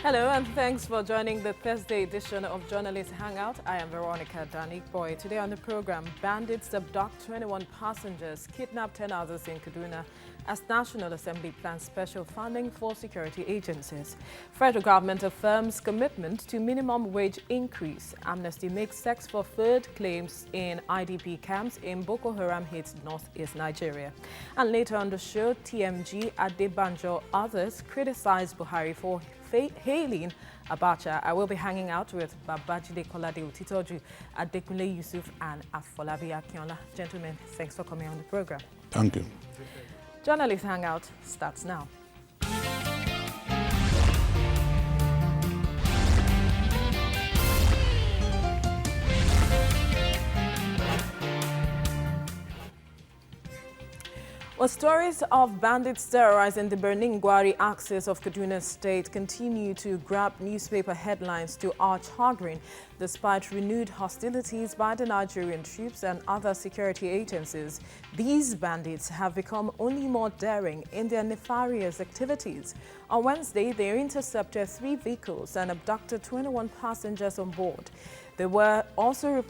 Hello and thanks for joining the Thursday edition of Journalist Hangout. I am Veronica Danik-Boy. Today on the program, bandits abduct 21 passengers, kidnap 10 others in Kaduna as National Assembly plans special funding for security agencies. Federal government affirms commitment to minimum wage increase. Amnesty makes sex for food claims in IDP camps in Boko Haram hits northeast Nigeria. And later on the show, TMG, Adebanjo, others criticize Buhari for hailing Abacha. I will be hanging out with Babajide Kolade Utitoju, Adekunle Yusuf, and Afolabi Akinola. Gentlemen, thanks for coming on the program. Thank you. Journalist Hangout starts now. Well, stories of bandits terrorizing the Birnin-Gwari axis of Kaduna State continue to grab newspaper headlines to our chagrin, despite renewed hostilities by the Nigerian troops and other security agencies. These bandits have become only more daring in their nefarious activities. On Wednesday, they intercepted 3 vehicles and abducted 21 passengers on board. There were also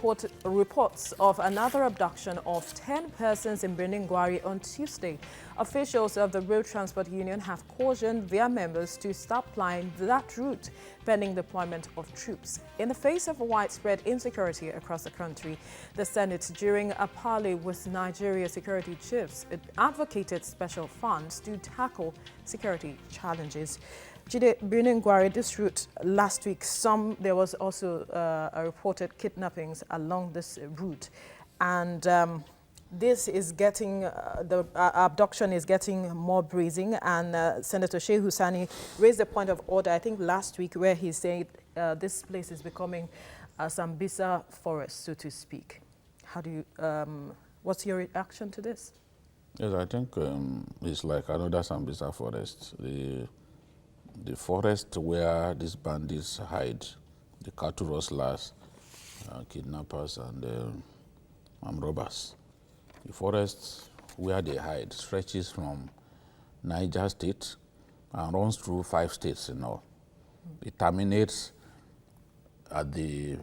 reports of another abduction of 10 persons in Birnin-Gwari on Tuesday. Officials of the Road Transport Union have cautioned their members to stop plying that route pending deployment of troops. In the face of widespread insecurity across the country, the Senate, during a parley with Nigeria security chiefs, advocated special funds to tackle security challenges. Jide, Birnin-Gwari, this route last week, there was also a reported kidnappings along this route, and this is getting, the abduction is getting more brazen, and Senator Shehu Sani raised a point of order, I think last week, where he said this place is becoming a Sambisa forest, so to speak. How do you, what's your reaction to this? Yes, I think it's like another Sambisa forest. The forest where these bandits hide, the cattle rustlers, kidnappers, and robbers. The forest where they hide stretches from Niger State and runs through 5 states in all. It terminates at the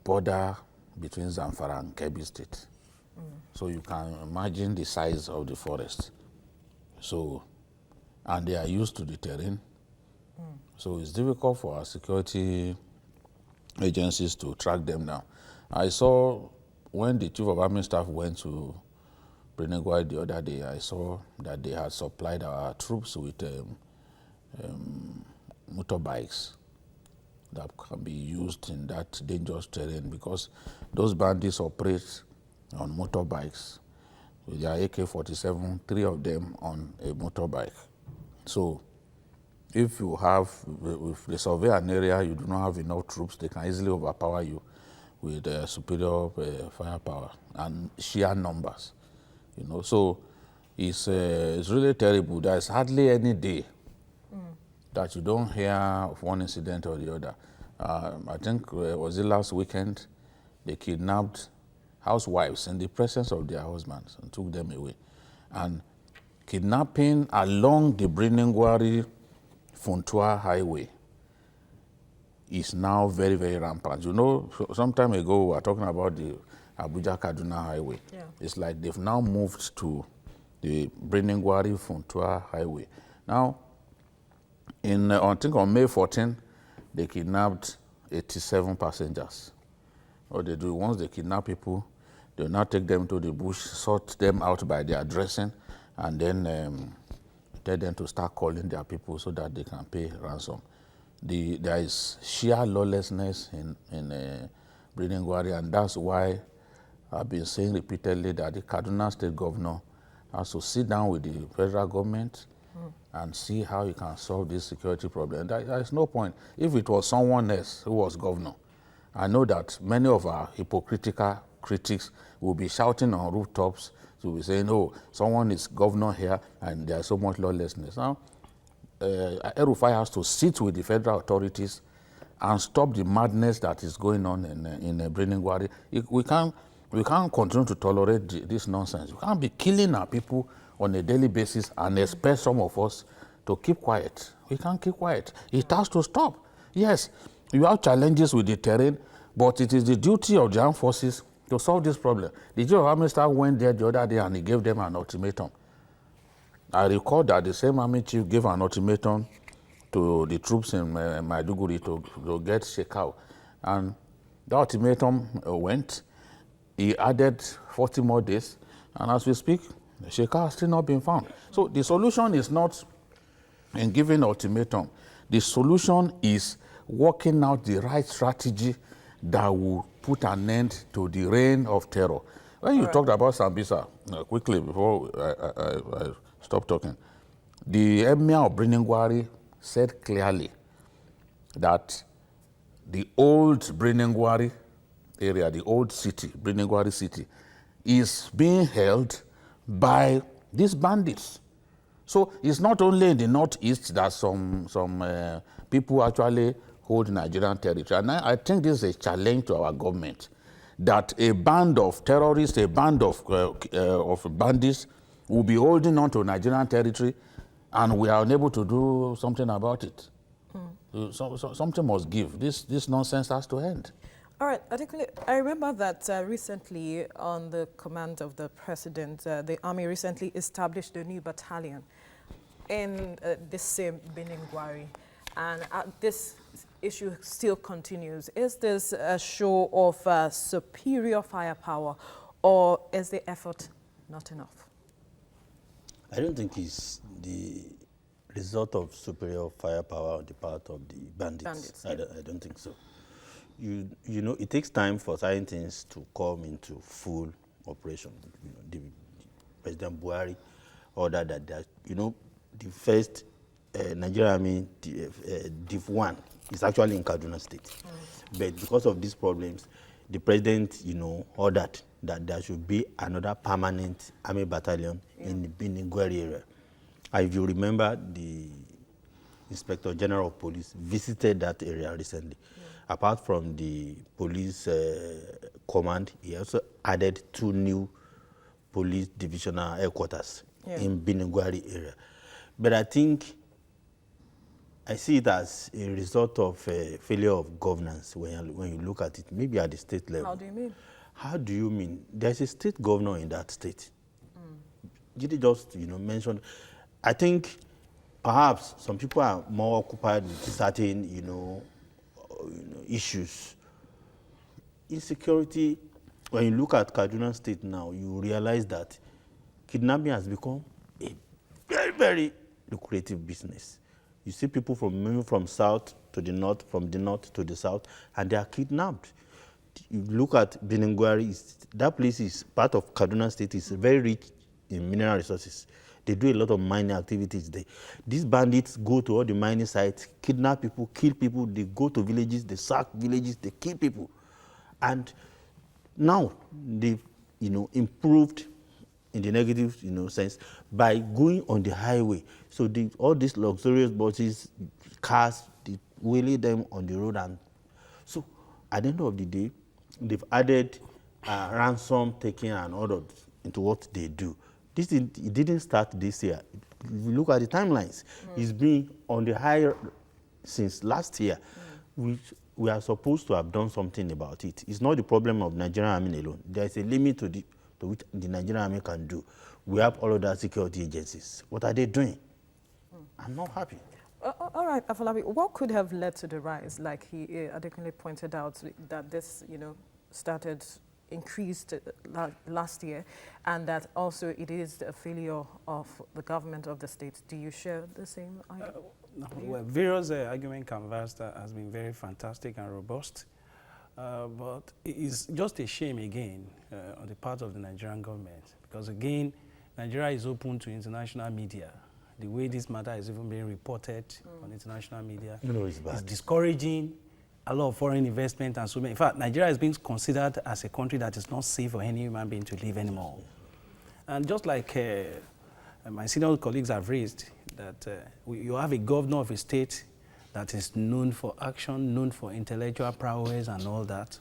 border between Zamfara and Kebbi State. So you can imagine the size of the forest. So, and they are used to the terrain. So it's difficult for our security agencies to track them down. I saw when the Chief of Army Staff went to Birnin-Gwari the other day, I saw that they had supplied our troops with motorbikes that can be used in that dangerous terrain, because those bandits operate on motorbikes with their AK-47, 3 of them on a motorbike. So if they survey an area, you do not have enough troops, they can easily overpower you with superior firepower and sheer numbers. You know, so it's really terrible. There's hardly any day that you don't hear of one incident or the other. I think was it last weekend, they kidnapped housewives in the presence of their husbands and took them away. And kidnapping along the Birnin-Gwari-Funtua highway is now very, very rampant. You know, some time ago we were talking about the Abuja-Kaduna highway. Yeah. It's like they've now moved to the Birnin-Gwari-Funtua highway. Now, I think on May 14, they kidnapped 87 passengers. What they do, once they kidnap people, they'll now take them to the bush, sort them out by their dressing, and then tell them to start calling their people so that they can pay ransom. There is sheer lawlessness in Birnin-Gwari, and that's why I've been saying repeatedly that the Kaduna State Governor has to sit down with the federal government and see how he can solve this security problem. There is no point. If it was someone else who was governor, I know that many of our hypocritical critics will be shouting on rooftops to be saying, oh, someone is governor here and there's so much lawlessness. Now, El-Rufai has to sit with the federal authorities and stop the madness that is going on in Birnin-Gwari. We can't continue to tolerate this nonsense. We can't be killing our people on a daily basis and expect some of us to keep quiet. We can't keep quiet. It has to stop. Yes, you have challenges with the terrain, but it is the duty of the armed forces to solve this problem. The chief of army staff went there the other day and he gave them an ultimatum. I recall that the same army chief gave an ultimatum to the troops in Maiduguri to get Shekau. And the ultimatum went. He added 40 more days. And as we speak, Shekau has still not been found. So the solution is not in giving ultimatum. The solution is working out the right strategy that will put an end to the reign of terror. When you talked about Sambisa, quickly before I stop talking, the Emir of Briningwari said clearly that the old Briningwari area, the old city, Briningwari city, is being held by these bandits. So it's not only in the northeast that some people actually hold Nigerian territory. And I think this is a challenge to our government, that a band of terrorists, a band of bandits will be holding on to Nigerian territory, and we are unable to do something about it. So something must give. This nonsense has to end. All right, I remember that recently, on the command of the president, the army recently established a new battalion in this same Beningwari, and this issue still continues. Is this a show of superior firepower, or is the effort not enough? I don't think it's the result of superior firepower on the part of the bandits. I don't think so. You know, it takes time for certain things to come into full operation. You know, the President Buhari ordered that the first Nigerian Army, Div 1, is actually in Kaduna State. But because of these problems, the president, ordered that there should be another permanent army battalion in the Beningwari area. If you remember, the Inspector General of Police visited that area recently. Apart from the police command, he also added 2 new police divisional headquarters in Beningwari area. But I think I see it as a result of failure of governance when you look at it, maybe at the state level. How do you mean? How do you mean? There's a state governor in that state. Did you just mention? I think perhaps some people are more occupied with certain issues. Insecurity, when you look at Kaduna State now, you realize that kidnapping has become a very, very lucrative business. You see people moving from south to the north, from the north to the south, and they are kidnapped. You look at Beningwari, that place is part of Kaduna State, is very rich in mineral resources. They do a lot of mining activities there. These bandits go to all the mining sites, kidnap people, kill people. They go to villages, they sack villages, they kill people. And now they've improved in the negative sense by going on the highway. So all these luxurious buses, cars, they wheelie them on the road. And so at the end of the day, they've added ransom taking and all into what they do. It didn't start this year. If you look at the timelines, it's been on the higher since last year, which we are supposed to have done something about it. It's not the problem of Nigerian Army alone. There's a limit to which the Nigerian Army can do. We have all other security agencies. What are they doing? I'm not happy. All right, Afolabi, what could have led to the rise, like he adequately pointed out, that this, increased last year, and that also it is a failure of the government of the state? Do you share the same idea? No, well, various argument canvassed has been very fantastic and robust, but it is just a shame again on the part of the Nigerian government, because again, Nigeria is open to international media. The way this matter is even being reported on international media is discouraging a lot of foreign investment and so many. In fact, Nigeria is being considered as a country that is not safe for any human being to live anymore. And just like my senior colleagues have raised, that you have a governor of a state that is known for action, known for intellectual prowess and all that,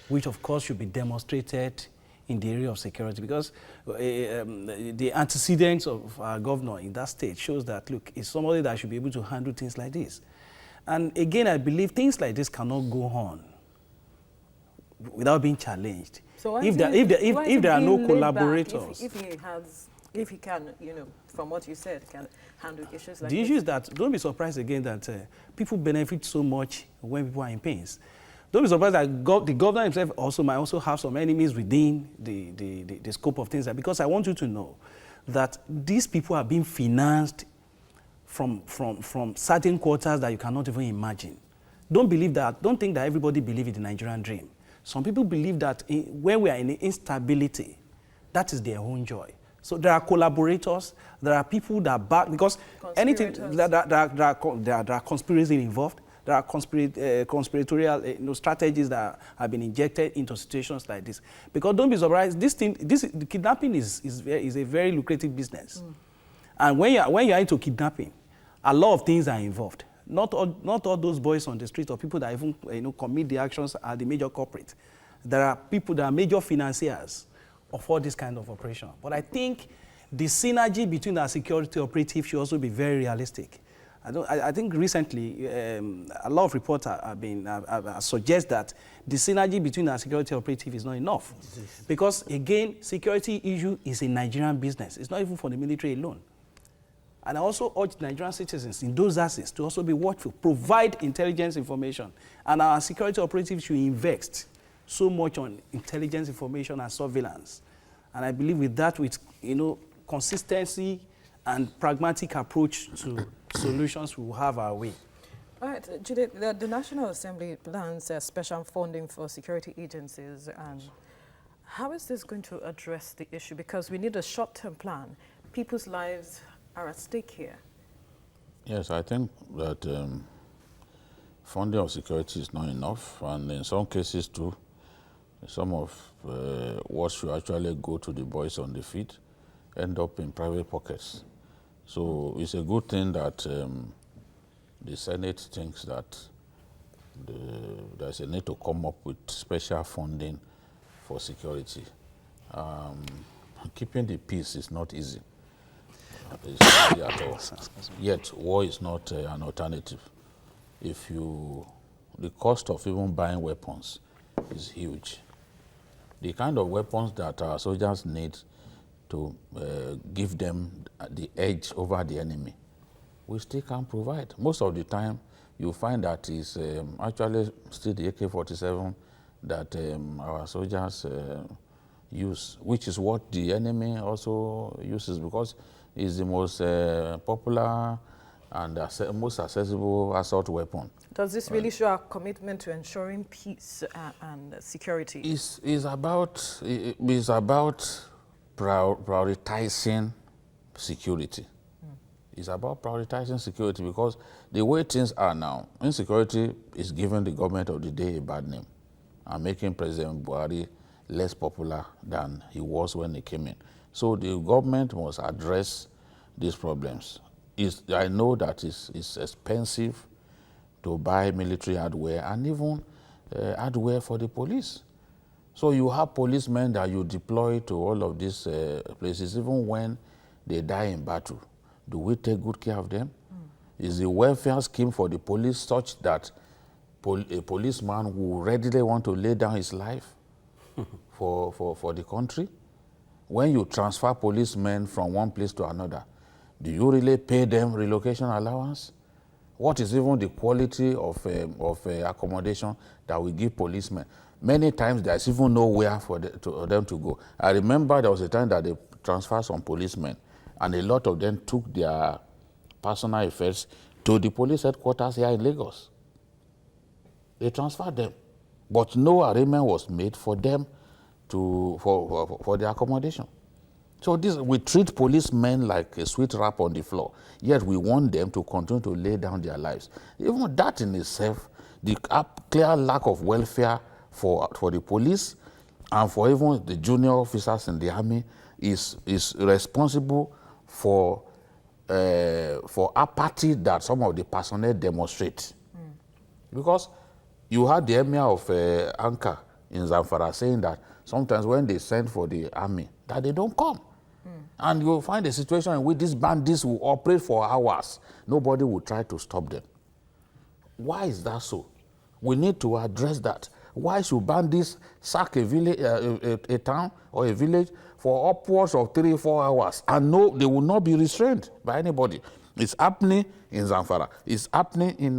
which of course should be demonstrated in the area of security, because the antecedents of our governor in that state shows that, look, it's somebody that should be able to handle things like this. And again, I believe things like this cannot go on without being challenged. So if there are no collaborators, if he can, you know, from what you said, can handle issues like the this. issue is that, don't be surprised again that people benefit so much when people are in pains. Don't be surprised that the governor himself also might also have some enemies within the scope of things. Because I want you to know that these people are being financed from certain quarters that you cannot even imagine. Don't think that everybody believes in the Nigerian dream. Some people believe that when we are in instability, that is their own joy. So there are collaborators, there are people that back, because anything, there are conspiracies involved, there are conspiratorial strategies that have been injected into situations like this. Because don't be surprised, the kidnapping is a very lucrative business. And when you are into kidnapping, a lot of things are involved. Not all those boys on the street or people that even commit the actions are the major culprits. There are people that are major financiers of all this kind of operation. But I think the synergy between our security operatives should also be very realistic. I think recently a lot of reports suggest that the synergy between our security operative is not enough. Because again, security issue is a Nigerian business. It's not even for the military alone. And I also urge Nigerian citizens in those assets to also be watchful, provide intelligence information. And our security operatives should invest so much on intelligence information and surveillance. And I believe with that, with consistency and pragmatic approach to solutions, we will have our way. All right, Judith, the National Assembly plans special funding for security agencies. And how is this going to address the issue? Because we need a short-term plan. People's lives are at stake here. Yes, I think that funding of security is not enough, and in some cases too, some of what should actually go to the boys on the feet end up in private pockets. So it's a good thing that the Senate thinks that there's a need to come up with special funding for security. Keeping the peace is not easy. It's not easy at all. Yet war is not an alternative. The cost of even buying weapons is huge. The kind of weapons that our soldiers need to give them the edge over the enemy, we still can't provide. Most of the time, you find that it's actually still the AK-47 that our soldiers use, which is what the enemy also uses, because it's the most popular and most accessible assault weapon. Does this really show our commitment to ensuring peace and security? It's about prioritizing security. It's about prioritizing security, because the way things are now, insecurity is giving the government of the day a bad name and making President Buhari less popular than he was when he came in. So the government must address these problems. I know that it's expensive to buy military hardware and even hardware for the police. So you have policemen that you deploy to all of these places, even when they die in battle. Do we take good care of them? Is the welfare scheme for the police such that a policeman will readily want to lay down his life for the country? When you transfer policemen from one place to another, do you really pay them relocation allowance? What is even the quality of accommodation that we give policemen? Many times there's even nowhere for them to go. I remember there was a time that they transferred some policemen, and a lot of them took their personal effects to the police headquarters here in Lagos. They transferred them, but no arrangement was made for them for their accommodation. So we treat policemen like a sweet wrap on the floor, yet we want them to continue to lay down their lives. Even that in itself, the clear lack of welfare for the police and for even the junior officers in the army is responsible for apathy that some of the personnel demonstrate. Because you had the emir of Anka in Zamfara saying that sometimes when they send for the army, that they don't come. And you'll find a situation in which these bandits will operate for hours. Nobody will try to stop them. Why is that so? We need to address that. Why should bandits sack a village, a town or a village for upwards of 3-4 hours and no, they will not be restrained by anybody? It's happening in Zamfara. It's happening in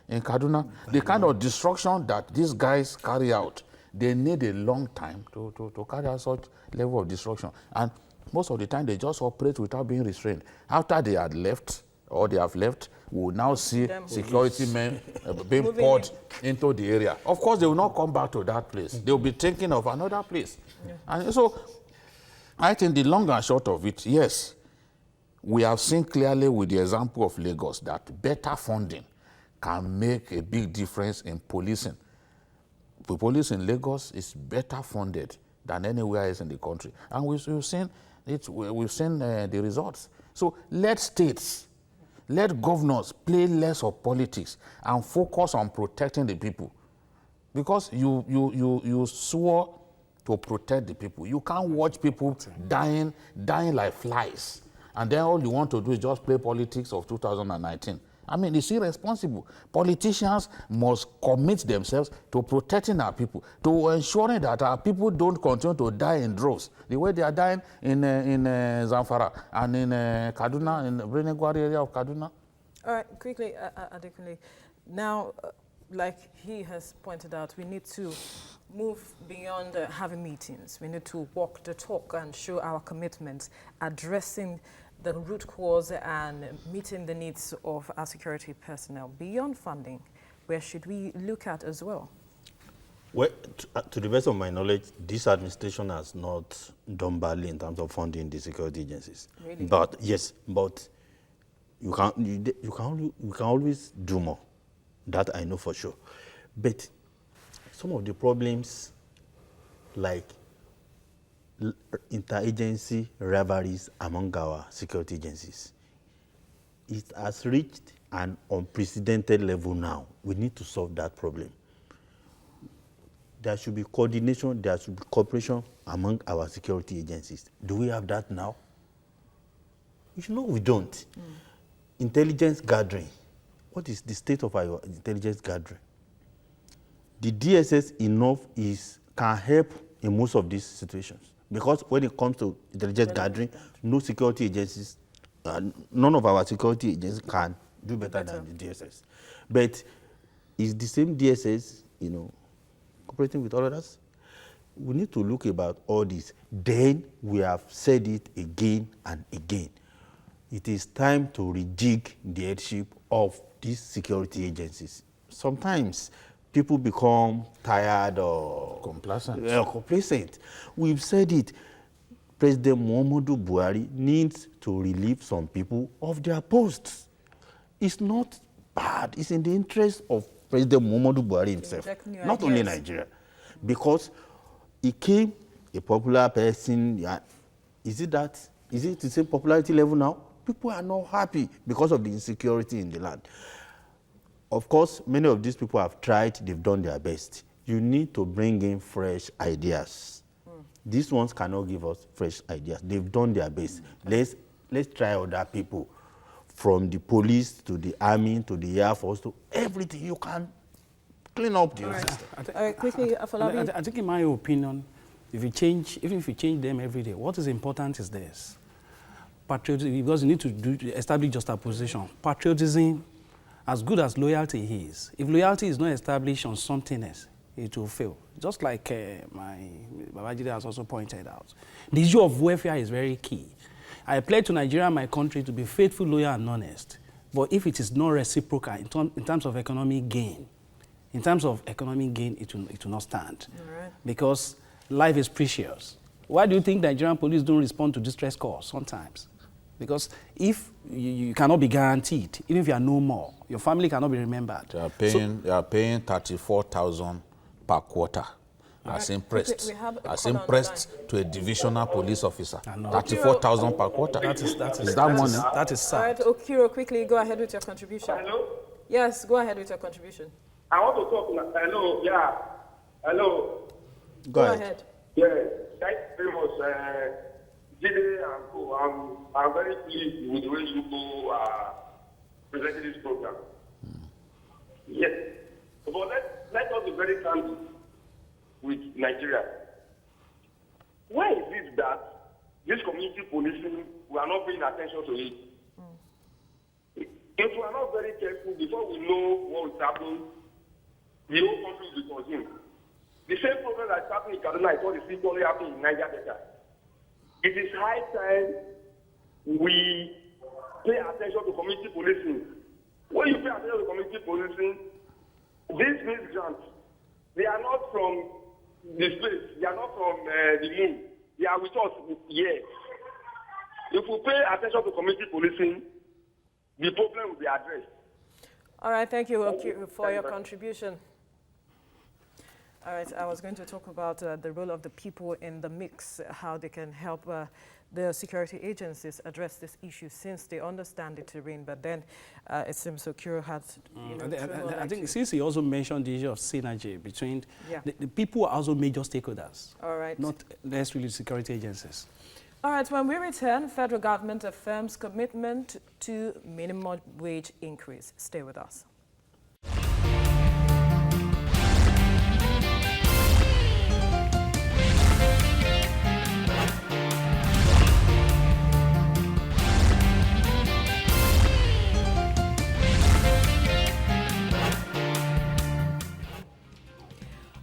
Kaduna. The kind of destruction that these guys carry out, they need a long time to carry out such level of destruction. And most of the time, they just operate without being restrained. After they had left, or they have left, we will now see security men being poured into the area. Of course, they will not come back to that place. They will be thinking of another place. Yeah. And so, I think the long and short of it, yes, we have seen clearly with the example of Lagos that better funding can make a big difference in policing. The police in Lagos is better funded than anywhere else in the country. And we've seen the results. So let states, let governors play less of politics and focus on protecting the people. Because you swore to protect the people. You can't watch people dying like flies. And then all you want to do is just play politics of 2019. I mean, it's irresponsible. Politicians must commit themselves to protecting our people, to ensuring that our people don't continue to die in droves, the way they are dying in Zamfara and in Kaduna, in the Brenegwari area of Kaduna. All right, quickly, Adekunle. Now, like he has pointed out, we need to move beyond having meetings. We need to walk the talk and show our commitment, addressing the root cause and meeting the needs of our security personnel. Beyond funding, where should we look at as well? Well, to the best of my knowledge, this administration has not done badly in terms of funding the security agencies. Really? But yes, but you can always do more. That I know for sure. But some of the problems, like interagency rivalries among our security agencies, it has reached an unprecedented level now. We need to solve that problem. There should be coordination, there should be cooperation among our security agencies. Do we have that now? You know we don't. Intelligence gathering. What is the state of our intelligence gathering? The DSS can help in most of these situations. Because when it comes to intelligence gathering, no security agencies, none of our security agencies can do better than the DSS. But is the same DSS, cooperating with others? We need to look about all this. Then we have said it again and again. It is time to rejig the headship of these security agencies. Sometimes people become tired or complacent. We've said it. President Muhammadu Buhari needs to relieve some people of their posts. It's not bad. It's in the interest of President Muhammadu Buhari himself, not only Nigeria. Because he came a popular person. Yeah. Is it the same popularity level now? People are not happy because of the insecurity in the land. Of course, many of these people have tried, they've done their best. You need to bring in fresh ideas. These ones cannot give us fresh ideas. They've done their best. Let's try other people. From the police to the army to the air force to everything. You can clean up the system. Quickly, Afolabi. I think in my opinion, even if you change them every day, what is important is this. Patriotism, because you need to establish juxtaposition. Patriotism, as good as loyalty is, if loyalty is not established on something else, it will fail. Just like my Babajide has also pointed out. The issue of welfare is very key. I pledge to Nigeria, my country, to be faithful, loyal, and honest. But if it is not reciprocal in terms of economic gain, it will not stand. Right. Because life is precious. Why do you think Nigerian police don't respond to distress calls sometimes? Because if you cannot be guaranteed, even if you are no more, your family cannot be remembered. They are paying 34,000 per quarter. As impressed to a divisional police officer. 34,000 per quarter. That is money. That is sad. All right, Okiro, quickly go ahead with your contribution. Hello? Yes, go ahead with your contribution. I want to talk now. Hello, yeah. Hello. Go ahead. Yeah, thank you very much. Jide and Co. I'm very pleased with the way you go presenting this program. Yes. But let us be very candid with Nigeria. Why is it that this community policing, we are not paying attention to it? If we are not very careful before we know what is happening, the whole country will be consumed. The same problem that is happening in Kaduna is what is equally happening in Niger Delta. It is high time we pay attention to community policing. When you pay attention to community policing, these migrants, they are not from the space, they are not from the moon. They are with us here. If we pay attention to community policing, the problem will be addressed. All right, thank you for your contribution. All right, I was going to talk about the role of the people in the mix, how they can help the security agencies address this issue since they understand the terrain. But then it seems Okiro had, I think since he also mentioned the issue of synergy between the people are also major stakeholders. All right. Not necessarily security agencies. All right, when we return, federal government affirms commitment to minimum wage increase. Stay with us.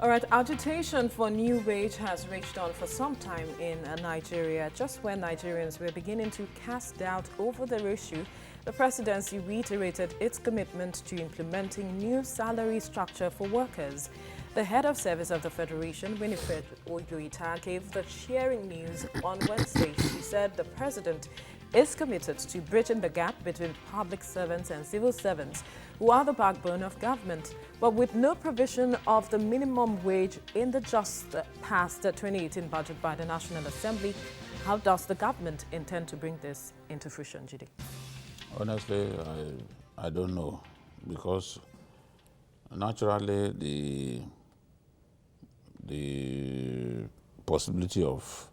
All right, agitation for new wage has raged on for some time in Nigeria. Just when Nigerians were beginning to cast doubt over the issue, the presidency reiterated its commitment to implementing new salary structure for workers. The head of service of the Federation, Winifred Oyoita, gave the cheering news on Wednesday. She said the president is committed to bridging the gap between public servants and civil servants, who are the backbone of government, but with no provision of the minimum wage in the just passed 2018 budget by the National Assembly. How does the government intend to bring this into fruition, Jide? Honestly, I don't know, because naturally the possibility of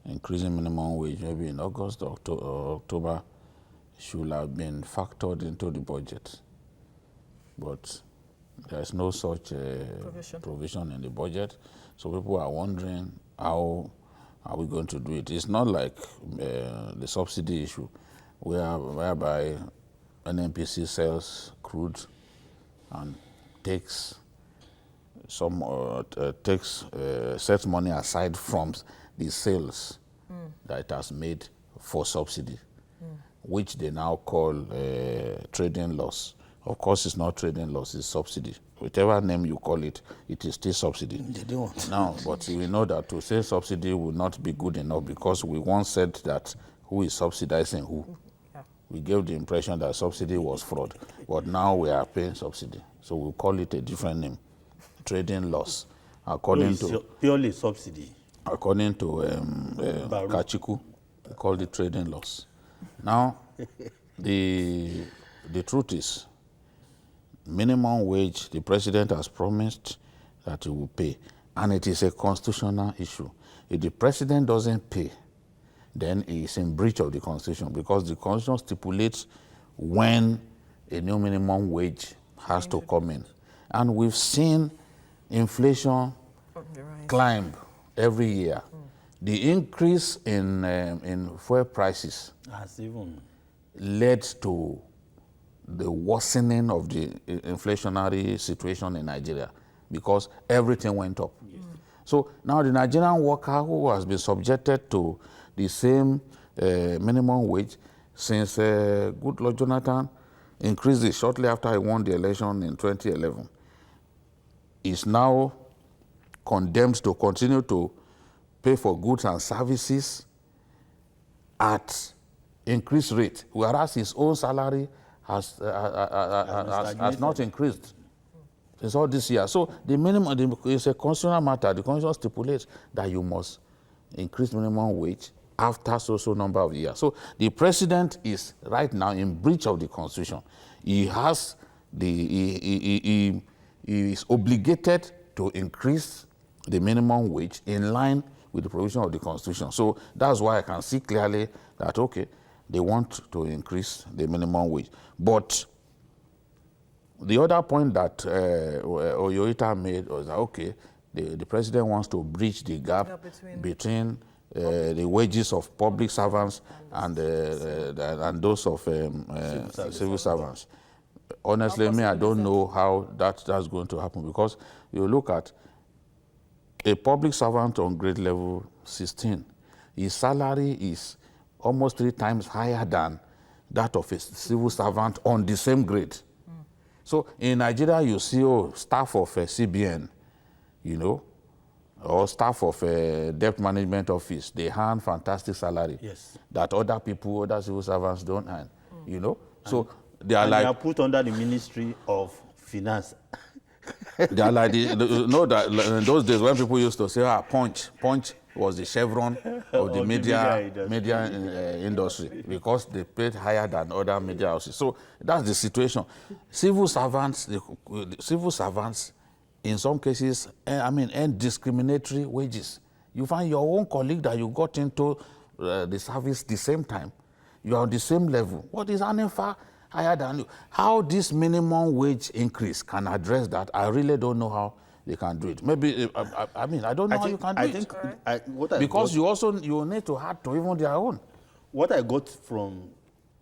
increasing minimum wage maybe in August or October should have been factored into the budget. But there's no such provision in the budget. So people are wondering how are we going to do it. It's not like the subsidy issue whereby NNPC sells crude and takes sets money aside from the sales that it has made for subsidy, which they now call trading loss. Of course, it's not trading loss, it's subsidy. Whichever name you call it, it is still subsidy. They don't. Now, but we know that to say subsidy will not be good enough, because we once said that who is subsidizing who. Yeah. We gave the impression that subsidy was fraud, but now we are paying subsidy. So we'll call it a different name, trading loss. According to purely subsidy. According to Kachiku, we call it trading loss. Now, the truth is, minimum wage, the president has promised that he will pay, and it is a constitutional issue. If the president doesn't pay, then he is in breach of the constitution, because the constitution stipulates when a new minimum wage has to come in. And we've seen inflation climb every year. The increase in fuel prices Has even led to the worsening of the inflationary situation in Nigeria, because everything went up. So now the Nigerian worker who has been subjected to the same minimum wage since Goodluck Jonathan increased it shortly after he won the election in 2011, is now condemned to continue to pay for goods and services at increased rate, whereas his own salary has not increased since all this year. So the minimum is a constitutional matter. The constitution stipulates that you must increase minimum wage after so number of years. So the president is right now in breach of the constitution. He has he he is obligated to increase the minimum wage in line with the provision of the Constitution. So that's why I can see clearly that, okay, they want to increase the minimum wage. But the other point that Oyoita made was that, okay, the president wants to bridge the gap between the wages of public servants and those of civil servants. Honestly, I don't know how that's going to happen, because you look at a public servant on grade level 16, his salary is almost 3 times higher than that of a civil servant on the same grade. So in Nigeria, you see, staff of a CBN, or staff of a debt management office, they earn fantastic salary that other people, other civil servants don't earn, So they are put under the Ministry of Finance. They are like, that in those days when people used to say, Punch was the Chevron of the media industry, because they paid higher than other media houses. So that's the situation. Civil servants, in some cases, earn discriminatory wages. You find your own colleague that you got into the service the same time, you are on the same level. What is earning far higher than you? How this minimum wage increase can address that, I really don't know how they can do it. Maybe, I don't know how you can do it. Because you need to add to even their own. What I got from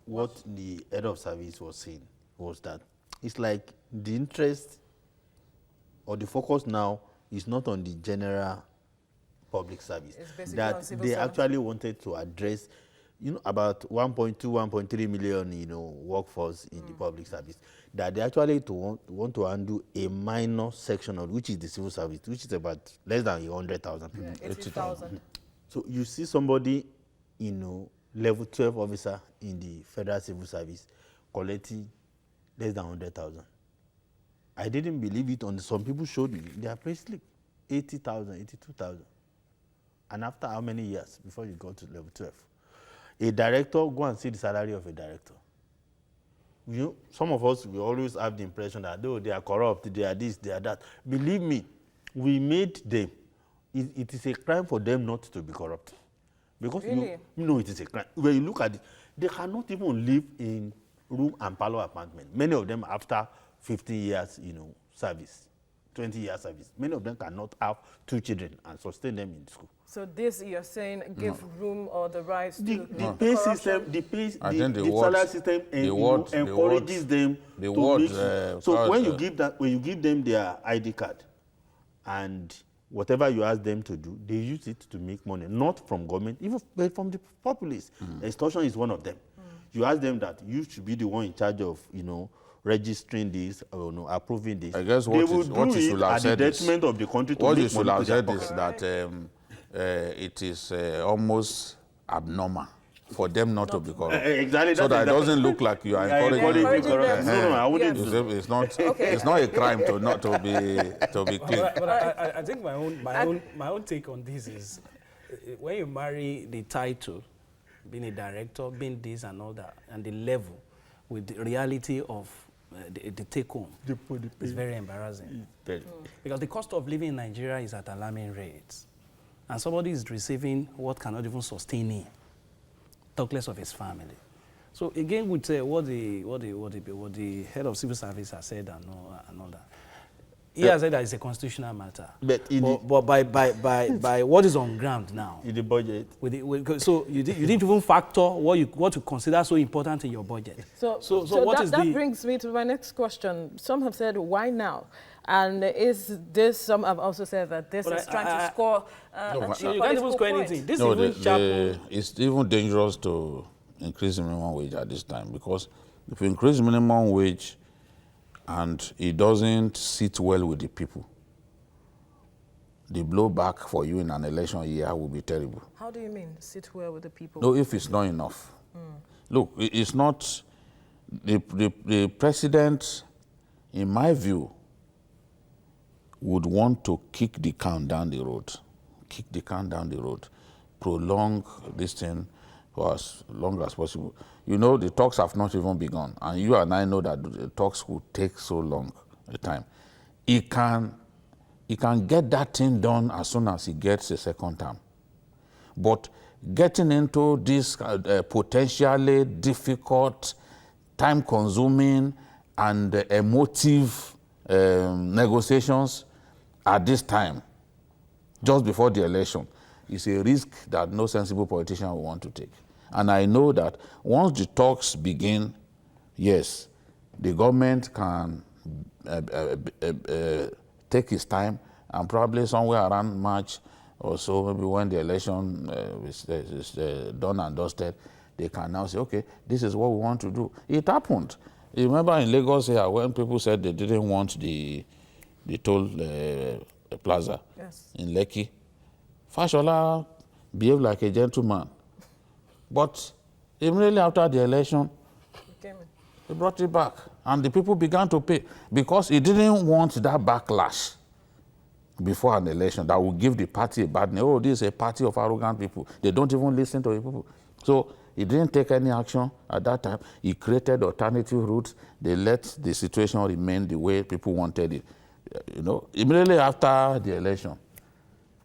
what the head of service was saying was that it's like the interest or the focus now is not on the general public service. That they actually wanted to address, about 1.2, 1.3 million, workforce in the public service. That they actually want to undo a minor section of which is the civil service, which is about less than 100,000 people. 80,000. So you see somebody, level 12 officer in the federal civil service collecting less than 100,000. I didn't believe it. Some people showed me their pay slip, 80,000, 82,000. And after how many years before you go to level 12? A director, go and see the salary of a director. Some of us, we always have the impression that, they are corrupt, they are this, they are that. Believe me, we made them. It is a crime for them not to be corrupt. Because it is a crime. When you look at it, they cannot even live in room and parlor apartment. Many of them after 15 years, service, 20 years service. Many of them cannot have 2 children and sustain them in school. So this, you're saying, give room or the rights to the pay system, the salary system, encourages them to make. So when you give them their ID card, and whatever you ask them to do, they use it to make money, not from government, even from the populace. Extortion is one of them. You ask them that you should be the one in charge of, registering this, approving this. I guess what you should have said is, of the country to what make you should money have to their said is that it is almost abnormal for them not to be corrupt. Exactly. So that it doesn't look like you are encouraging corruption. No, I wouldn't do that. It's not a crime to be clean. But I think my own take on this is, when you marry the title, being a director, being this and all that, and the level with the reality of the take home, is very embarrassing. Because the cost of living in Nigeria is at alarming rates. And somebody is receiving what cannot even sustain him, talk less of his family. So again, with what the head of civil service has said and all that, he has said that it's a constitutional matter. But by what is on ground now, in the budget, so you didn't even factor what you consider so important in your budget. So that brings me to my next question. Some have said, why now? And is this, some have also said that this is trying to score you can't even score anything. It's even dangerous to increase the minimum wage at this time, because if you increase minimum wage and it doesn't sit well with the people, the blowback for you in an election year will be terrible. How do you mean, sit well with the people? No, if it's not enough. Look, it's not, the president, in my view, would want to kick the can down the road, prolong this thing for as long as possible. The talks have not even begun, and you and I know that the talks will take so long a time. he can get that thing done as soon as he gets a second term. But getting into this potentially difficult, time-consuming, and emotive negotiations at this time, just before the election, is a risk that no sensible politician will want to take. And I know that once the talks begin, yes, the government can take its time, and probably somewhere around March or so, maybe when the election is done and dusted, they can now say, okay, this is what we want to do. It happened. You remember in Lagos here, when people said they didn't want the toll plaza in Lekki, Fashola behaved like a gentleman. But immediately after the election, he brought it back. And the people began to pay because he didn't want that backlash before an election that would give the party a bad name. Oh, this is a party of arrogant people. They don't even listen to the people. So he didn't take any action at that time. He created alternative routes. They let the situation remain the way people wanted it. You know, immediately after the election,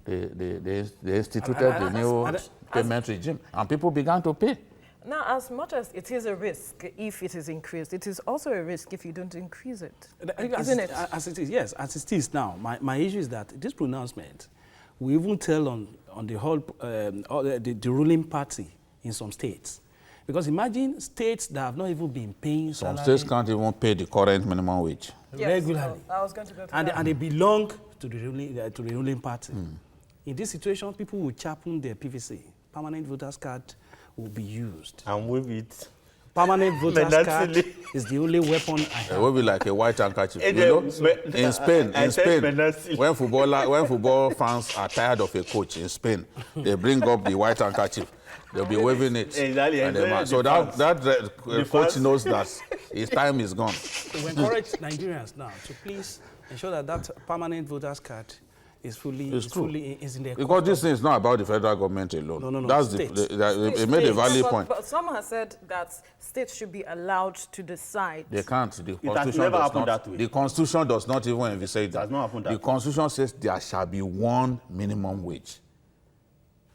they instituted the new payment regime, and people began to pay. Now, as much as it is a risk if it is increased, it is also a risk if you don't increase it, isn't it? As it is, yes, as it is now. My issue is that this pronouncement will even tell on the whole, the ruling party in some states. Because imagine states that have not even been paying Some salary. states can't even pay the current minimum wage. Regularly. I was going to go to And, that. and they belong to the ruling party. In this situation, people will sharpen their PVC. Permanent voters card will be used. And with it. Permanent voters card is the only weapon I have. It will be like a white handkerchief. You know, in Spain, when football fans are tired of a coach in Spain, they bring up the white handkerchief. They'll be waving it. Exactly. And so that coach knows that his time is gone. We encourage Nigerians now to please ensure that permanent voters card is fully in their Because this thing is not about the federal government alone. No. That's they made a valid point. But some have said that states should be allowed to decide. They can't. The has Constitution never does happened not. that way. The Constitution does not even envisage that. has not happened that The way. Constitution says there shall be one minimum wage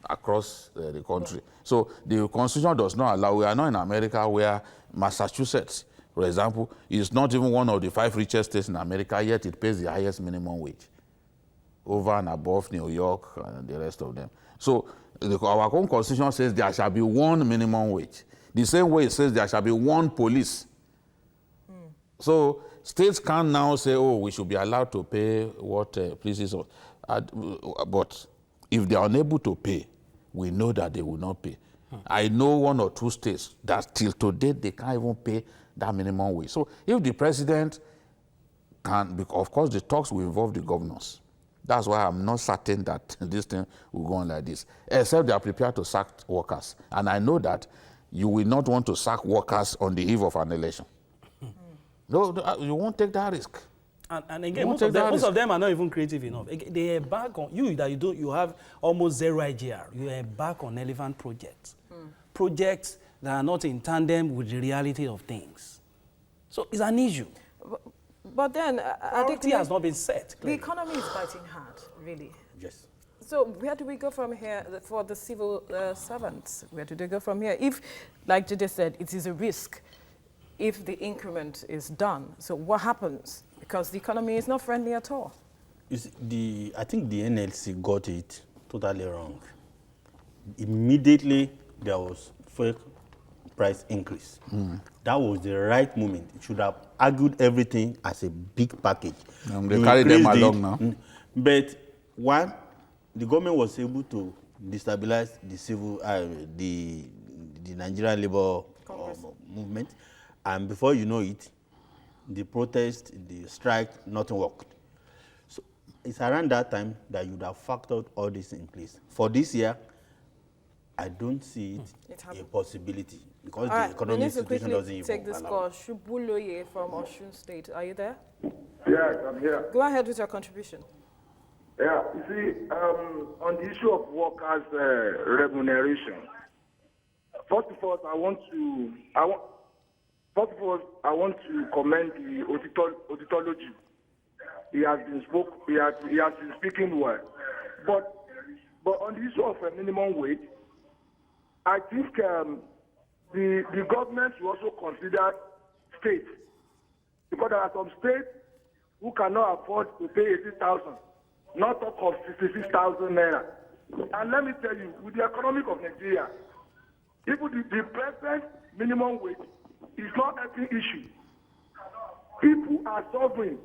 across the country. So the Constitution does not allow. We are not in America where Massachusetts, for example, is not even one of the 5 richest states in America, yet it pays the highest minimum wage, over and above New York and the rest of them. So our own Constitution says there shall be one minimum wage. The same way it says there shall be one police. So states can now say, oh, we should be allowed to pay what pleases us. But if they are unable to pay, we know that they will not pay. I know 1 or 2 states that till today they can't even pay that minimum wage. So if the president can, of course the talks will involve the governors. That's why I'm not certain that this thing will go on like this, except they are prepared to sack workers. And I know that you will not want to sack workers on the eve of an election. No, you won't take that risk. And again, most of them are not even creative enough. They are back on you have almost zero IGR. You are back on relevant projects. Projects that are not in tandem with the reality of things. So it's an issue. But then, Priority has not been set. The economy is biting hard, really. Yes. So where do we go from here for the civil servants? Where do they go from here? If, like Jide said, it is a risk if the increment is done. So what happens? Because the economy is not friendly at all. You see, I think the NLC got it totally wrong. Immediately, there was fake price increase. That was the right moment. It should have argued everything as a big package. They carry them along now. But one, the government was able to destabilize the civil, the Nigerian labor movement, and before you know it, the protest, the strike, nothing worked. So it's around that time that you would have factored all this in place. For this year, I don't see it a possibility because the economic situation doesn't even take this allow call. Shubuloye from Osun State. Are you there? Yes, I'm here. Go ahead with your contribution. Yeah, you see, on the issue of workers' remuneration, first of all, I want to commend the auditology he has been speaking well. But on the issue of a minimum wage, I think the government should also consider states, because there are some states who cannot afford to pay 80,000, not talk of 66,000 naira. And let me tell you, with the economic of Nigeria, even the present minimum wage is not an issue. People are suffering.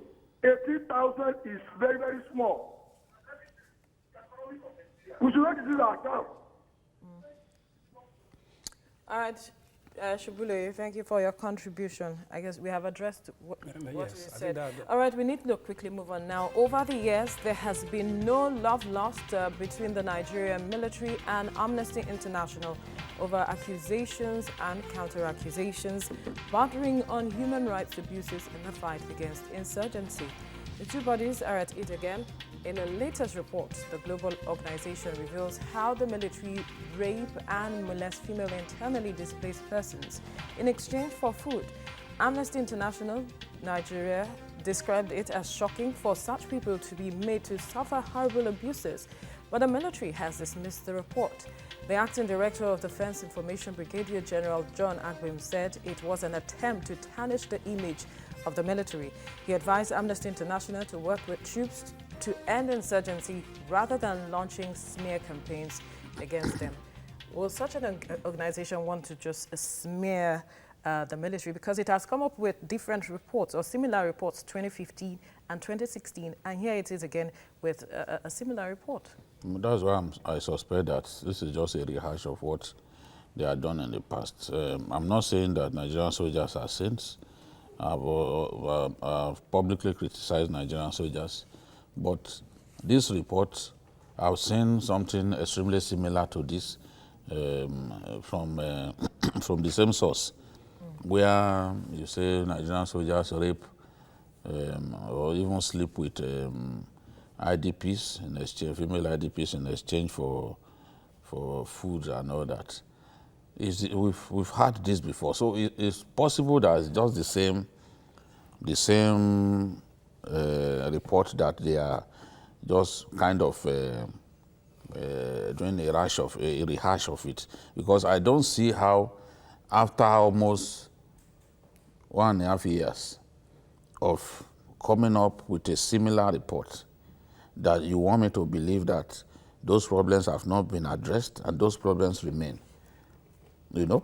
80,000 is very, very small. We should not deceive ourselves. All right, Shubule, thank you for your contribution. I guess we have addressed what you said. All right, we need to quickly move on now. Over the years, there has been no love lost between the Nigerian military and Amnesty International over accusations and counter-accusations bordering on human rights abuses in the fight against insurgency. The two bodies are at it again. In a latest report, the global organization reveals how the military rape and molest female internally displaced persons in exchange for food. Amnesty International Nigeria described it as shocking for such people to be made to suffer horrible abuses, but the military has dismissed the report. The acting director of Defense Information, Brigadier General John Agbim, said it was an attempt to tarnish the image of the military. He advised Amnesty International to work with troops to end insurgency rather than launching smear campaigns against them. Will such an organization want to just smear the military? Because it has come up with different reports or similar reports, 2015 and 2016, and here it is again with a similar report. That's why I suspect that this is just a rehash of what they have done in the past. I'm not saying that Nigerian soldiers are saints. I've publicly criticized Nigerian soldiers, but this report, I've seen something extremely similar to this from the same source, where you say Nigerian soldiers rape or even sleep with IDPs in exchange, female IDPs in exchange for food and all that. We've had this before, so it's possible that it's just the same report that they are just kind of doing a rehash of it, because I don't see how, after almost 1.5 years of coming up with a similar report, that you want me to believe that those problems have not been addressed and those problems remain. You know?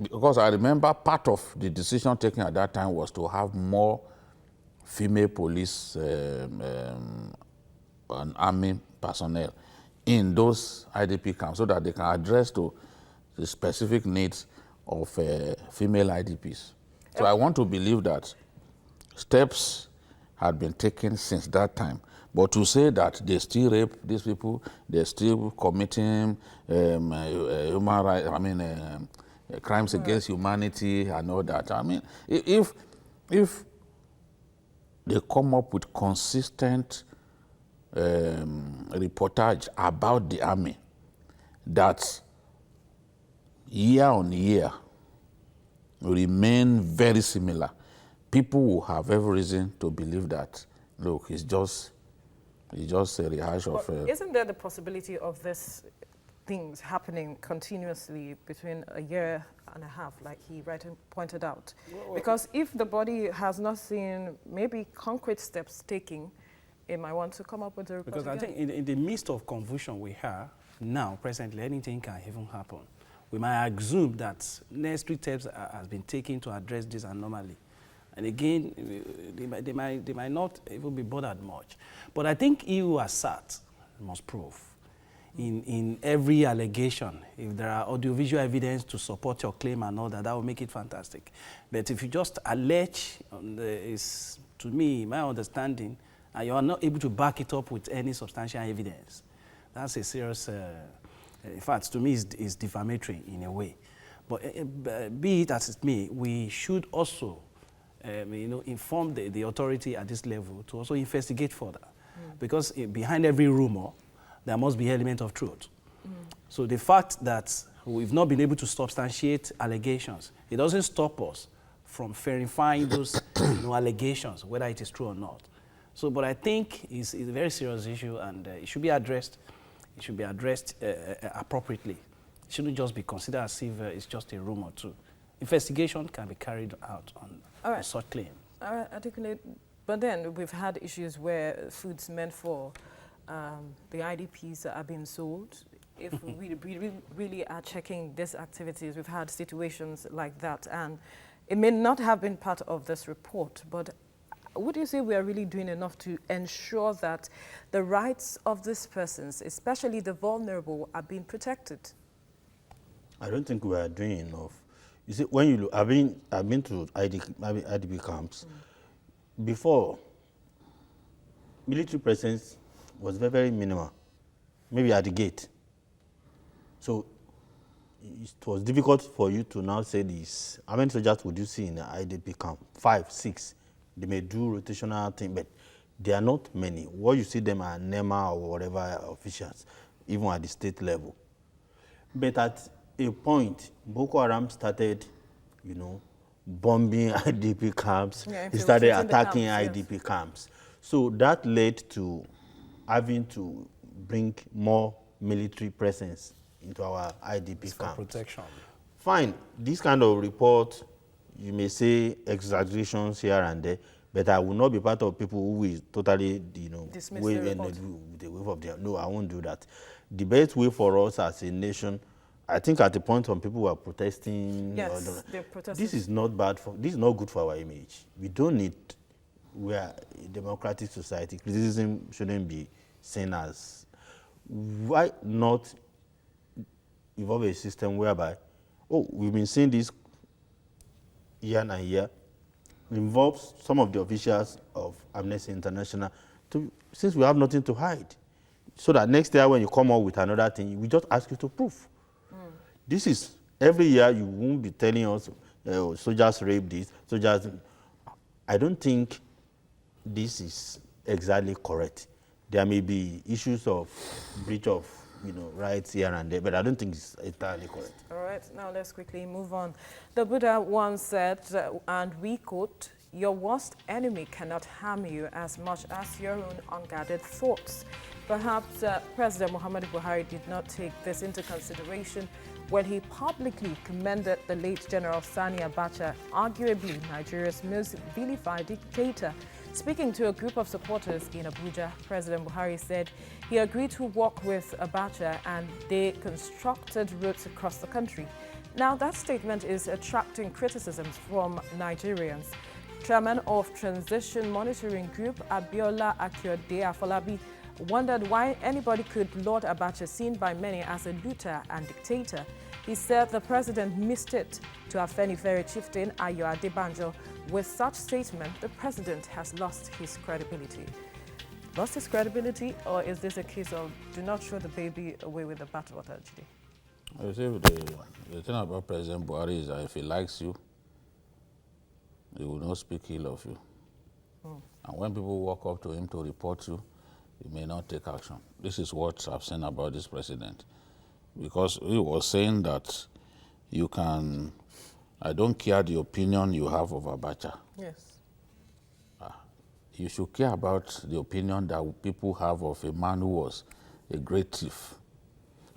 Because I remember part of the decision taken at that time was to have more female police and army personnel in those IDP camps so that they can address the specific needs of female IDPs. So I want to believe that steps had been taken since that time. But to say that they still rape these people, they're still committing human rights, crimes against humanity and all that. I mean, if they come up with consistent reportage about the army that year on year remain very similar, people will have every reason to believe that, look, it's just a rehash of... Isn't there the possibility of this things happening continuously between a year and a half, like he rightly pointed out? Because if the body has not seen maybe concrete steps taking, it might want to come up with a report Because again. I think in the midst of confusion we have now, presently, anything can even happen. We might assume that necessary steps has been taken to address this anomaly. And again, they might not even be bothered much. But I think he who has sat must prove in every allegation, if there are audiovisual evidence to support your claim and all that, that will make it fantastic. But if you just allege, is to me, my understanding, and you are not able to back it up with any substantial evidence, that's a serious, in fact, to me, is defamatory in a way. But be it as it may, we should also inform the authority at this level to also investigate further. Because behind every rumor, there must be an element of truth. So the fact that we've not been able to substantiate allegations, it doesn't stop us from verifying those allegations, whether it is true or not. So, but I think it's a very serious issue, and it should be addressed. It should be addressed appropriately. It shouldn't just be considered as if it's just a rumor too. Investigation can be carried out on such claim. All right, articulate. But then we've had issues where foods meant for the IDPs are being sold. If we really are checking these activities, we've had situations like that, and it may not have been part of this report, but would you say we are really doing enough to ensure that the rights of these persons, especially the vulnerable, are being protected? I don't think we are doing enough. You see, when you look, I've been to IDP camps. Before, military presence was very, very minimal, maybe at the gate. So it was difficult for you to now say this. How many soldiers would you see in the IDP camp? 5, 6. They may do rotational thing, but they are not many. What you see them are NEMA or whatever officials, even at the state level. But at a point, Boko Haram started, you know, bombing IDP camps. Yeah, they started attacking IDP camps. So that led to having to bring more military presence into our IDP camps. Protection. Fine, this kind of report, you may say exaggerations here and there, but I will not be part of people who will totally, you know, wave the wave of their. No, I won't do that. The best way for us as a nation, I think at the point when people were protesting, yes, they're protesting. This is not bad for. This is not good for our image. We don't need. We are a democratic society. Criticism shouldn't be seen as. Why not evolve a system whereby, oh, we've been seeing this year and year, involves some of the officials of Amnesty International, since we have nothing to hide, so that next year when you come up with another thing, we just ask you to prove. This is, every year you won't be telling us, soldiers rape this, soldiers. I don't think this is exactly correct. There may be issues of breach of, you know, rights here and there, but I don't think it's entirely correct. All right, now let's quickly move on. The Buddha once said, and we quote, "Your worst enemy cannot harm you as much as your own unguarded thoughts." Perhaps President Muhammadu Buhari did not take this into consideration when he publicly commended the late General Sani Abacha, arguably Nigeria's most vilified dictator. Speaking to a group of supporters in Abuja, President Buhari said he agreed to work with Abacha and they constructed roads across the country. Now, that statement is attracting criticisms from Nigerians. Chairman of Transition Monitoring Group, Abiola Akyode Afolabi, wondered why anybody could laud Abacha, seen by many as a looter and dictator. He said the president missed it to Afenifere chieftain Ayo Adebanjo. With such statement, the president has lost his credibility. Lost his credibility, or is this a case of do not throw the baby away with the bathwater, Jide? I say the thing about President Buhari is that if he likes you, he will not speak ill of you. And when people walk up to him to report you, he may not take action. This is what I've seen about this president. Because he was saying that you can, I don't care the opinion you have of Abacha. Yes. You should care about the opinion that people have of a man who was a great thief.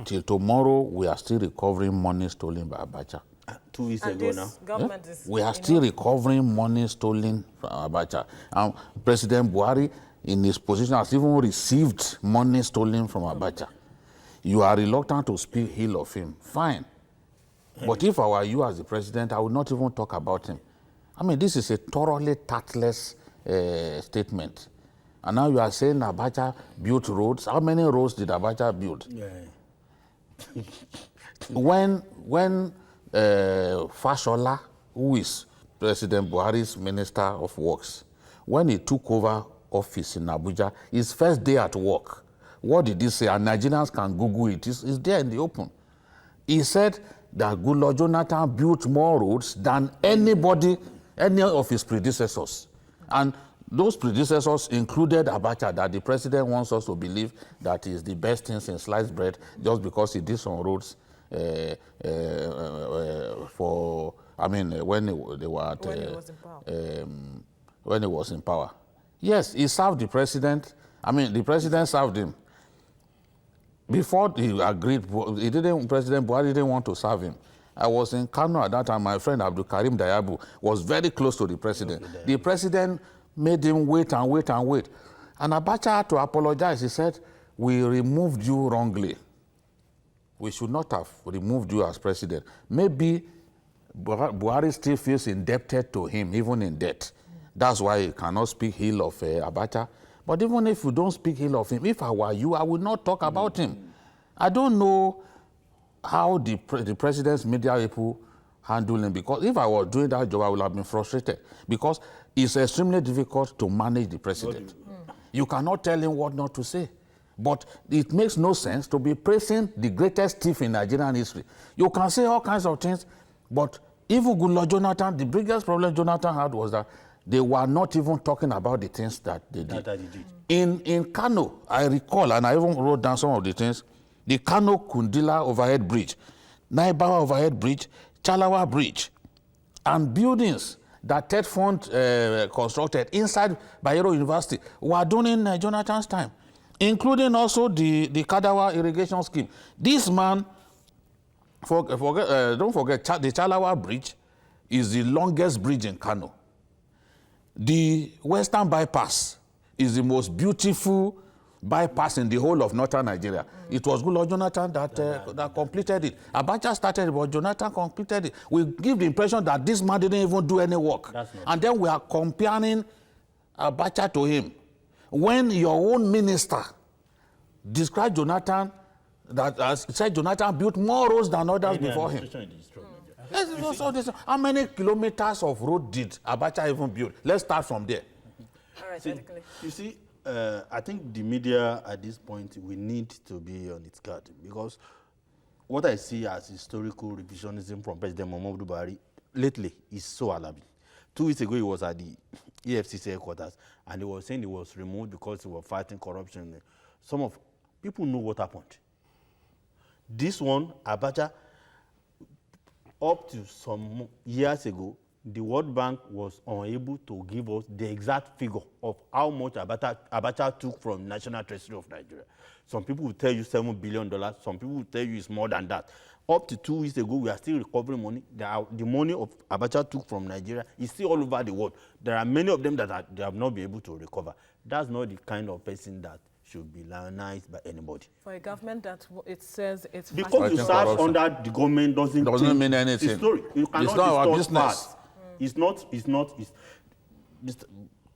Till tomorrow, we are still recovering money stolen by Abacha. 2 weeks And ago this now. government is We are still recovering money stolen from Abacha. And President Buhari, in his position, has even received money stolen from Abacha. You are reluctant to speak ill of him. Fine. But if I were you as the president, I would not even talk about him. I mean, this is a thoroughly tactless statement. And now you are saying Abacha built roads. How many roads did Abacha build? Yeah. When Fashola, who is President Buhari's Minister of Works, when he took over office in Abuja, his first day at work, what did he say? And Nigerians can Google it. It's there in the open. He said that Goodluck Jonathan built more roads than any of his predecessors. And those predecessors included Abacha, that the president wants us to believe that is the best thing since sliced bread just because he did some roads when they were at, when he was in power. when he was in power. Yes, he served the president. I mean, the president served him. Before he agreed, President Buhari didn't want to serve him. I was in Kano at that time. My friend Abdul Karim Dayabu was very close to the president. The president made him wait and wait and wait. And Abacha had to apologize. He said, we removed you wrongly. We should not have removed you as president. Maybe Buhari still feels indebted to him, even in debt. That's why he cannot speak ill of Abacha. But even if you don't speak ill of him, if I were you, I would not talk about him. I don't know how the president's media people handle him, because if I was doing that job, I would have been frustrated, because it's extremely difficult to manage the president. You cannot tell him what not to say. But it makes no sense to be praising the greatest thief in Nigerian history. You can say all kinds of things, but even Goodluck Jonathan, the biggest problem Jonathan had was that they were not even talking about the things that they did. In Kano, I recall, and I even wrote down some of the things, the Kano Kundila overhead bridge, Naibawa overhead bridge, Chalawa bridge, and buildings that TED Fund constructed inside Bayero University were done in Jonathan's time, including also the Kadawa irrigation scheme. This man, don't forget, the Chalawa bridge is the longest bridge in Kano. The Western Bypass is the most beautiful bypass in the whole of northern Nigeria. It was Goodluck Jonathan that completed it. Abacha started it, but Jonathan completed it. We give the impression that this man didn't even do any work. And then we are comparing Abacha to him. When your own minister described Jonathan, said Jonathan built more roads than others before him. How many kilometers of road did Abacha even build? Let's start from there. All right, you see, I think the media at this point, we need to be on its guard, because what I see as historical revisionism from President Muhammadu Buhari lately is so alarming. 2 weeks ago, he was at the EFCC headquarters, and he was saying he was removed because he was fighting corruption. Some of people know what happened. This one, Abacha, up to some years ago, the World Bank was unable to give us the exact figure of how much Abacha took from National Treasury of Nigeria. Some people will tell you $7 billion. Some people will tell you it's more than that. Up to 2 weeks ago, we are still recovering money. The money of Abacha took from Nigeria is still all over the world. There are many of them that they have not been able to recover. That's not the kind of person that should be lionized by anybody. For a government that it says it's because you serve under the government doesn't mean anything. It's story. You cannot it's not our business.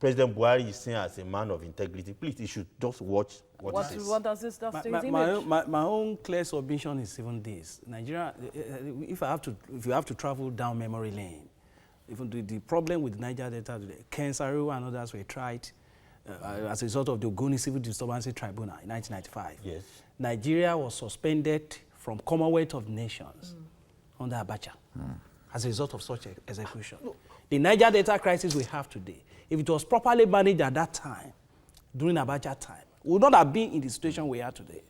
President Buhari is seen as a man of integrity. Please, he should just watch what he says. What does this stuff say? My own clear submission is even this. Nigeria, if you have to travel down memory lane, even the problem with Niger Delta today, Ken Saru and others were tried as a result of the Ogoni Civil Disturbance Tribunal in 1995. Yes. Nigeria was suspended from Commonwealth of Nations under Abacha as a result of such execution. The Niger Delta crisis we have today, if it was properly managed at that time, during Abacha time, we would not have been in the situation we are today.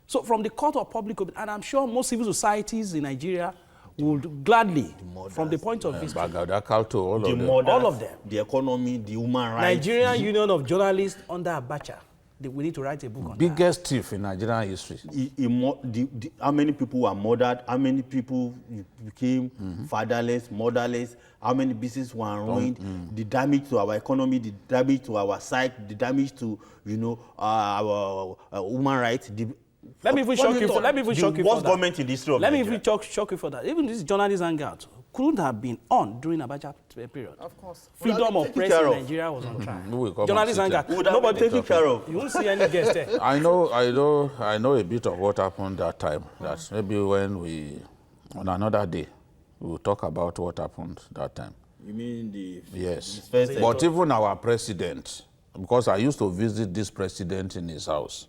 So from the court of public opinion, and I'm sure most civil societies in Nigeria would gladly, from the point of view, all of them, the economy, the human rights. Nigerian Union of Journalists under Abacha, we need to write a book on biggest thief in Nigerian history. How many people were murdered? How many people became fatherless, motherless? How many businesses were ruined? The damage to our economy, the damage to our psyche, the damage to our human rights. Let me even shock you for that. Worst government in the history of Let me Nigeria. even shock you for that. Even this journalist hangout couldn't have been on during Abacha period. Of course. Freedom of press in Nigeria was on track. Journalist hangout. Nobody taking care of. You won't see any guest there. I know a bit of what happened that time. That maybe when on another day, we'll talk about what happened that time. You mean the yes? first But even our president, because I used to visit this president in his house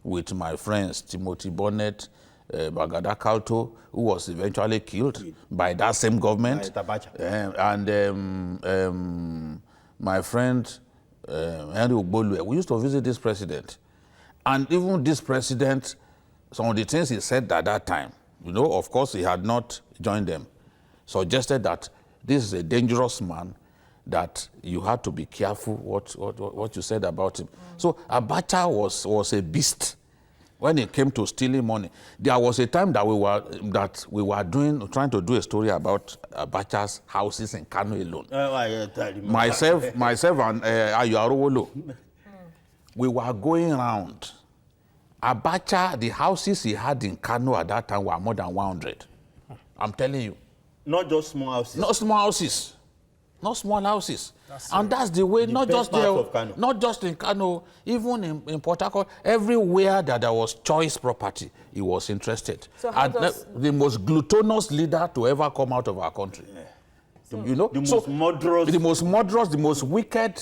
with my friends, Timothy Bonnet, Bagada Kalto, who was eventually killed by that same government, and my friend Henry Ogbolue. We used to visit this president. And even this president, some of the things he said at that time, of course he had not joined them, suggested that this is a dangerous man, that you had to be careful what you said about him. So Abacha was a beast when it came to stealing money. There was a time that we were trying to do a story about Abacha's houses in Kano alone. Myself and Ayuarowolo, we were going around. Abacha, the houses he had in Kano at that time were more than 100. I'm telling you. Not just small houses. Not small houses. Not small houses. And that's the way, not just there, not just in Kano, even in Port Harcourt, everywhere that there was choice property, he was interested. So how the most gluttonous leader to ever come out of our country. So, you know? The most murderous. The most murderous, the most wicked.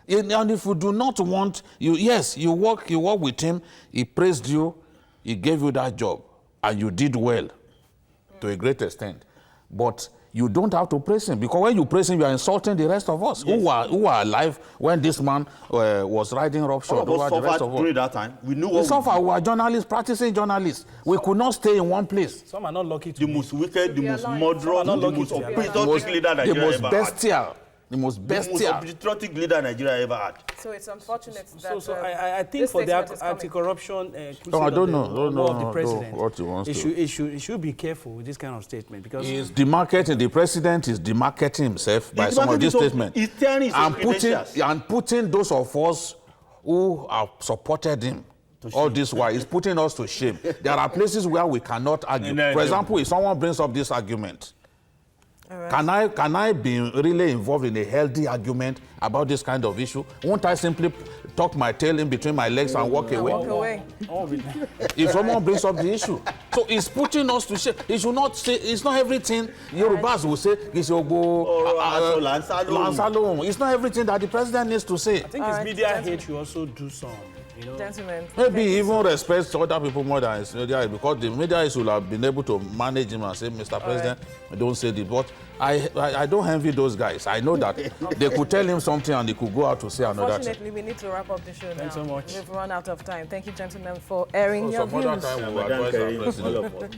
And if you do not want, you work with him, he praised you, he gave you that job, and you did well to a great extent. But you don't have to praise him, because when you praise him, you are insulting the rest of us who are alive when this man was riding roughshod over the rest of us. During that time, we knew what we were journalists, practicing journalists. We could not stay in one place. Some are not lucky to the most wicked, the most murderous, the most patriotic leader Nigeria ever had. The most bestial patriotic leader Nigeria ever had. So it's unfortunate that. So I think for the anti-corruption I don't know of the president, what he wants to. He should be careful with this kind of statement, because he's demarketing. The president is demarketing himself by some of these statements and putting those of us who have supported him all this while, he's putting us to shame. There are places where we cannot argue. For example, if someone brings up this argument, right, can I be really involved in a healthy argument about this kind of issue? Won't I simply tuck my tail in between my legs and walk away? If someone brings up the issue. So it's putting us to shame. He should not say, it's not everything Yorubas will say, it's not everything that the president needs to say. I think his media hate should also do some. You know, gentlemen, maybe even respect other people more than his media, because the media should have been able to manage him and say, Mr. President, don't say this. But I don't envy those guys. I know that they could tell him something and they could go out to say another thing. Unfortunately, we need to wrap up the show now. Thanks so much. We've run out of time. Thank you, gentlemen, for airing your views. Time we advise our president.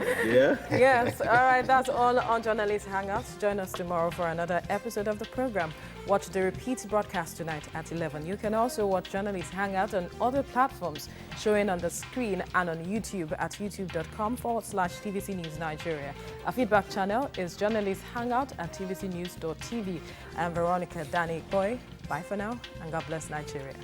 Yes, all right, that's all on Journalist Hangouts. Join us tomorrow for another episode of the program. Watch the repeat broadcast tonight at 11. You can also watch Journalist Hangout on other platforms showing on the screen and on YouTube at youtube.com/TVC News Nigeria. Our feedback channel is Journalist Hangout at tvcnews.tv. I'm Veronica Danny Boy. Bye for now, and God bless Nigeria.